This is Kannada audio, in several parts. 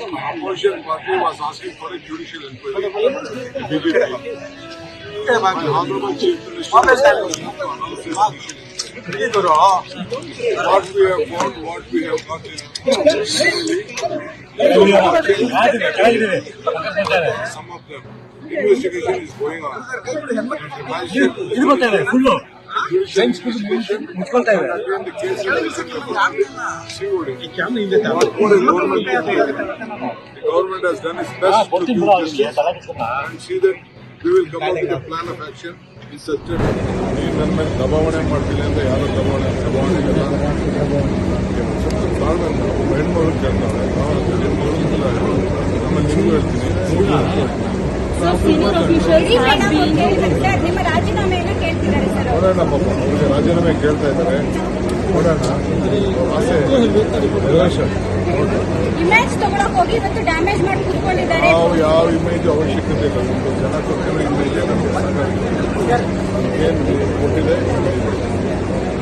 opposition party was asking for a judicial inquiry. BJP. My Honorable Chief Minister was asking to announce a judicial inquiry. What we have found, what we have got is some of them. Investigation is going on. Again, the case is COD. What more is government can do? The government has done its best to do justice and see that we will come up with a plan of action in such a ನನ್ನ ಮೇಲೆ ದಬಾವಣೆ ಮಾಡ್ತೀನಿ ಅಂತ ಯಾರು ದಬಾವಣೆ ತಾಳ್ಮೆ ಹೆಣ್ಮಗಳು ಕೇಳ್ತಾರೆ ಆಮೇಲೆ ನಿಮಗೂ ಹೇಳ್ತೀನಿ ನಿಮ್ಮ ರಾಜೀನಾಮೆಯನ್ನು ಕೇಳ್ತಿದ್ದಾರೆ ಸರ್. ನೋಡೋಣ ಪಾಪ ಅವ್ರಿಗೆ ರಾಜೀನಾಮೆ ಕೇಳ್ತಾ ಇದ್ದಾರೆ. ನೋಡೋಣ ಆಸೆ ಇಮೇಜ್ ತಗೊಳಕ್ ಹೋಗಿ ಇವತ್ತು ಡ್ಯಾಮೇಜ್ ಮಾಡಿ ಕೂತ್ಕೊಂಡಿದ್ದಾರೆ. ಯಾವ ಇಮೇಜ್ ಅವಶ್ಯಕತೆ ಇಲ್ಲ. ನಮ್ದು ಜನ ಕೊಟ್ಟಿರೋ ಇಮೇಜೇ ನಮಗೆ ಏನು ಕೊಟ್ಟಿದೆ.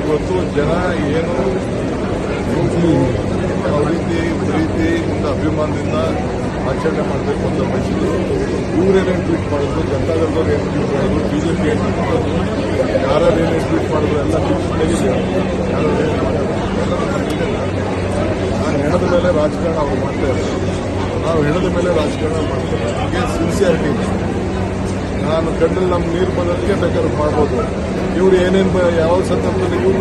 ಇವತ್ತು ಜನ ಏನು ಯಾವ ರೀತಿ ಪ್ರೀತಿಯಿಂದ ಅಭಿಮಾನದಿಂದ ಆಚರಣೆ ಮಾಡಬೇಕು ಅಂತ ಬಯಸಿದ್ರು. ಇವರೇನೇನು ಟ್ವೀಟ್ ಮಾಡಿದ್ರು, ಜನತಾದಳದವ್ರು ಏನು ಟ್ವೀಟ್ ಮಾಡಿದ್ರು, ಬಿಜೆಪಿ ಏನು ಟ್ವೀಟ್ ಮಾಡಿದ್ರು, ಯಾರು ಏನೇನು ಟ್ವೀಟ್ ಮಾಡಿದ್ರು ಎಲ್ಲ ತೆಗೆದಿದೆ. ಯಾರು ಏನು ಮಾಡಿದ್ರು ನಾನು ಹೆಣದ ಮೇಲೆ ರಾಜಕಾರಣ ಅವ್ರು ಮಾಡ್ತಾ ಇದ್ದಾರೆ. ನಾವು ಹೆಣದ ಮೇಲೆ ರಾಜಕಾರಣ ಮಾಡ್ತೇವೆ. ಹೀಗೆ ಸಿನ್ಸಿಯಾರಿಟಿ. ನಾನು ಕಣ್ಣಲ್ಲಿ ನಮ್ಮ ನೀರು ಬಂದದಕ್ಕೆ ಬೇಕಾದ್ರೆ ಮಾಡ್ಬೋದು. ಇವ್ರು ಏನೇನು ಯಾವ ಸಂದರ್ಭದಲ್ಲಿ ಇವ್ರು